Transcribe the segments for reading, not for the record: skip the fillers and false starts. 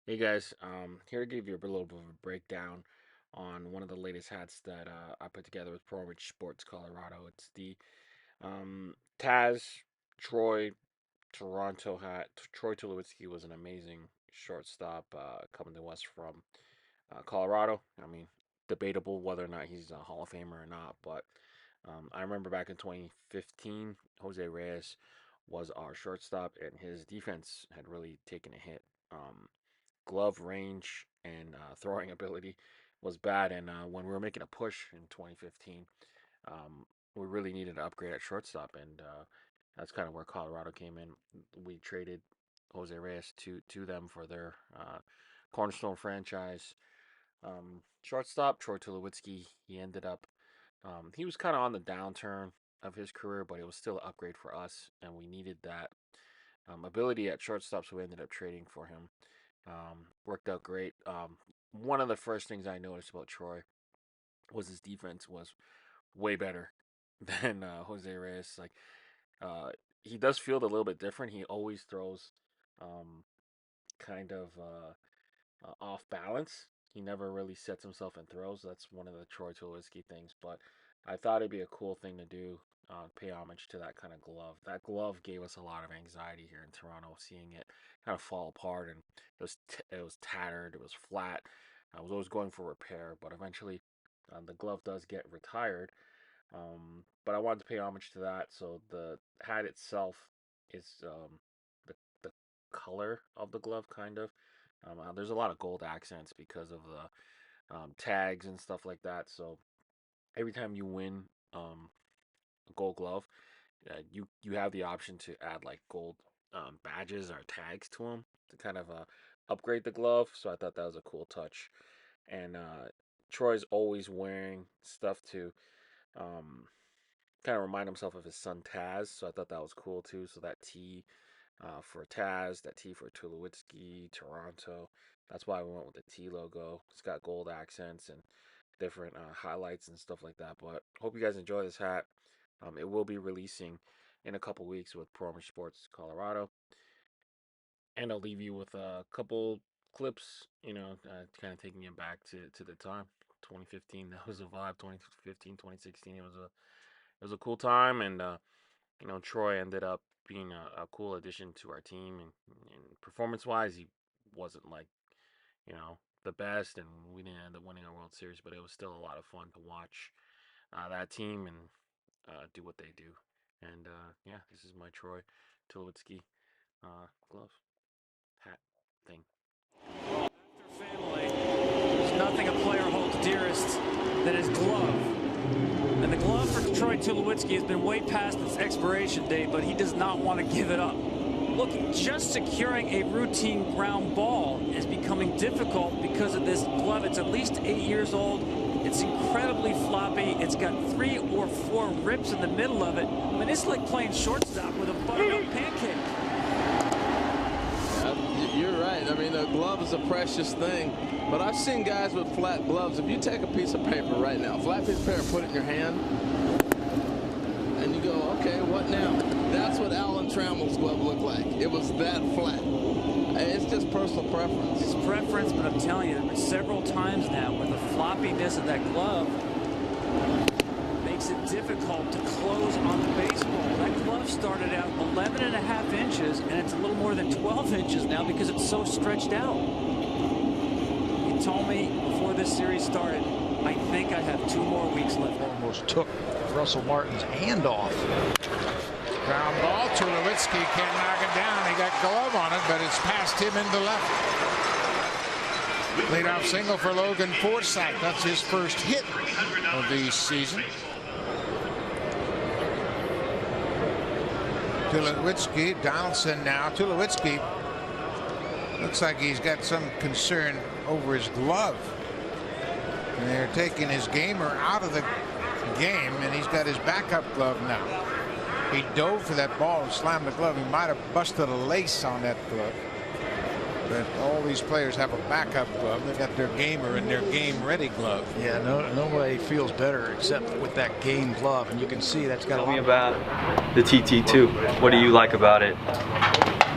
Hey guys, here to give you a little bit of a breakdown on one of the latest hats that I put together with prowess Sports Colorado. It's the Taz Troy Toronto hat. Troy Tulowitzki was an amazing shortstop coming to us from Colorado. I mean, debatable whether or not he's a Hall of Famer or not, but I remember back in 2015, Jose Reyes was our shortstop, and his defense had really taken a hit. Glove range and throwing ability was bad. And when we were making a push in 2015, we really needed to upgrade at shortstop, and that's kind of where Colorado came in. We traded Jose Reyes to them for their cornerstone franchise shortstop, Troy Tulowitzki. He ended up he was kind of on the downturn of his career, but it was still an upgrade for us, and we needed that ability at shortstop, so we ended up trading for him. Worked out great. One of the first things I noticed about Troy was his defense was way better than Jose Reyes. Like, he does feel a little bit different. He always throws um, kind of off balance. He never really sets himself and throws. That's one of the Troy Tulowitzki things. But I thought it'd be a cool thing to do, pay homage to that kind of glove. That glove gave us a lot of anxiety here in Toronto, seeing it kind of fall apart, and it was tattered, it was flat. I was always going for repair, but eventually the glove does get retired. But I wanted to pay homage to that, so the hat itself is the color of the glove, kind of. There's a lot of gold accents because of the tags and stuff like that. So every time you win a gold glove, you have the option to add like gold badges or tags to them to kind of upgrade the glove. So I thought that was a cool touch. And Troy's always wearing stuff to kind of remind himself of his son Taz. So I thought that was cool too. So that T for Taz, that T for Tulowitzki, Toronto. That's why we went with the T logo. It's got gold accents and different highlights and stuff like that. But hope you guys enjoy this hat. It will be releasing in a couple weeks with prowess Sports Colorado, and I'll leave you with a couple clips. Kind of taking it back to the time 2015. That was a vibe. 2015, 2016. It was a cool time, and Troy ended up being a cool addition to our team, and performance wise, he wasn't like the best, and we didn't end up winning our World Series, but it was still a lot of fun to watch that team and do what they do. And yeah, this is my Troy Tulowitzki glove hat thing. Family, there's nothing a player holds dearest than his glove. And the glove for Troy Tulowitzki has been way past its expiration date, but he does not want to give it up. Look, just securing a routine ground ball is becoming difficult because of this glove. It's at least 8 years old. It's incredibly floppy. It's got 3 or 4 rips in the middle of it. I mean, it's like playing shortstop with a buttermilk pancake. You're right. I mean, a glove is a precious thing. But I've seen guys with flat gloves. If you take a piece of paper right now, flat piece of paper, put it in your hand, and you go, okay, what now? That's what Alan Trammell's glove looked like. It was that flat. It's just personal preference. It's preference, but I'm telling you, several times now where the floppiness of that glove makes it difficult to close on the baseball. That glove started out 11.5 inches, and it's a little more than 12 inches now because it's so stretched out. He told me before this series started, I think I have 2 more weeks left. Almost took Russell Martin's hand off. Ground ball. Tulowitzki can't knock it down. He got glove on it, but it's past him into left. Leadoff single for Logan Forsythe. That's his first hit of the season. Tulowitzki, Donaldson now. Tulowitzki looks like he's got some concern over his glove. And they're taking his gamer out of the game, and he's got his backup glove now. He dove for that ball and slammed the glove. He might have busted a lace on that glove. But all these players have a backup glove. They got their gamer and their game-ready glove. Yeah, nobody feels better except with that game glove, and you can see that's got a lot. Tell me about the TT2. What do you like about it?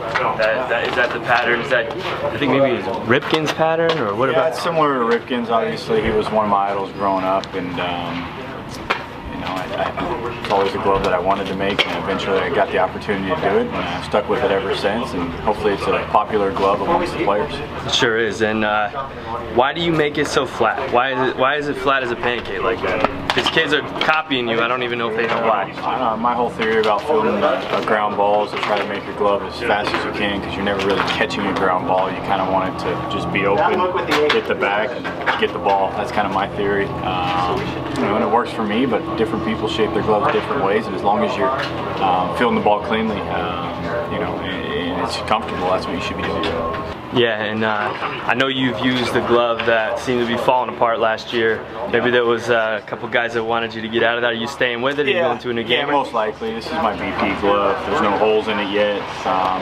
Is that the pattern? Is that, I think maybe it's Ripken's pattern, or what about? It's similar to Ripken's. Obviously, he was one of my idols growing up, and you know, it's always a glove that I wanted to make, and eventually I got the opportunity to do it, and I've stuck with it ever since, and hopefully it's a popular glove amongst the players. It sure is. And why do you make it so flat? Why is it flat as a pancake like that? Because kids are copying you. I don't even know if they know why. My whole theory about fielding a ground ball is to try to make your glove as fast as you can, because you're never really catching a ground ball. You kind of want it to just be open, hit the bag, and get the ball. That's kind of my theory. You know, and it works for me, but different people shape their gloves different ways, and as long as you're fielding the ball cleanly, you know, and it's comfortable, that's what you should be doing. Yeah, and I know you've used the glove that seemed to be falling apart last year. Maybe there was a couple guys that wanted you to get out of that. Are you staying with it? Are you going to a new game? Yeah, most likely. This is my BP glove. There's no holes in it yet.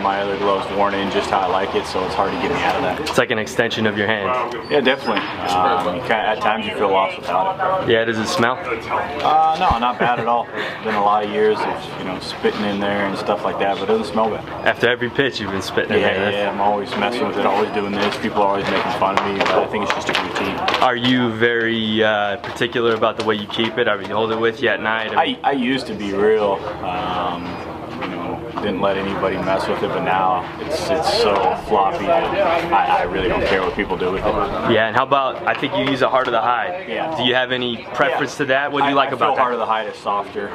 My other glove's worn in just how I like it, so it's hard to get me out of that. It's like an extension of your hand. Yeah, definitely. At times you feel lost without it. Yeah, does it smell? No, not bad at all. It's been a lot of years of, you know, spitting in there and stuff like that, but it doesn't smell bad. After every pitch you've been spitting in there. Yeah, I'm always messing with it, always doing this. People are always making fun of me, but I think it's just a routine. Are you very particular about the way you keep it? Are you hold it with you at night? I used to be real, you know, didn't let anybody mess with it, but now it's so floppy that I really don't care what people do with it. Yeah, and how about, I think you use a heart of the hide. Yeah. Do you have any preference to that? What do you like about that? Heart of the hide is softer.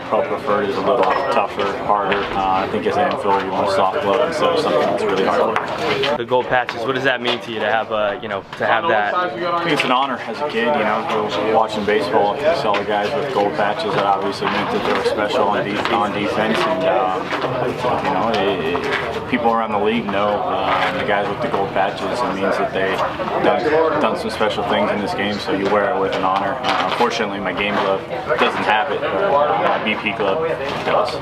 Pro preferred is a little tougher, harder. I think as an infielder you want a soft glove instead of something that's really hard. The gold patches, what does that mean to you to have, you know, to have that? I think it's an honor as a kid, you know, watching baseball, you saw the guys with gold patches. That obviously meant that they were special on defense, and you know, people around the league know the guys with the gold patches. It means that they've done some special things in this game, so you wear it with an honor. Unfortunately, my game glove doesn't have it, but my BP glove does.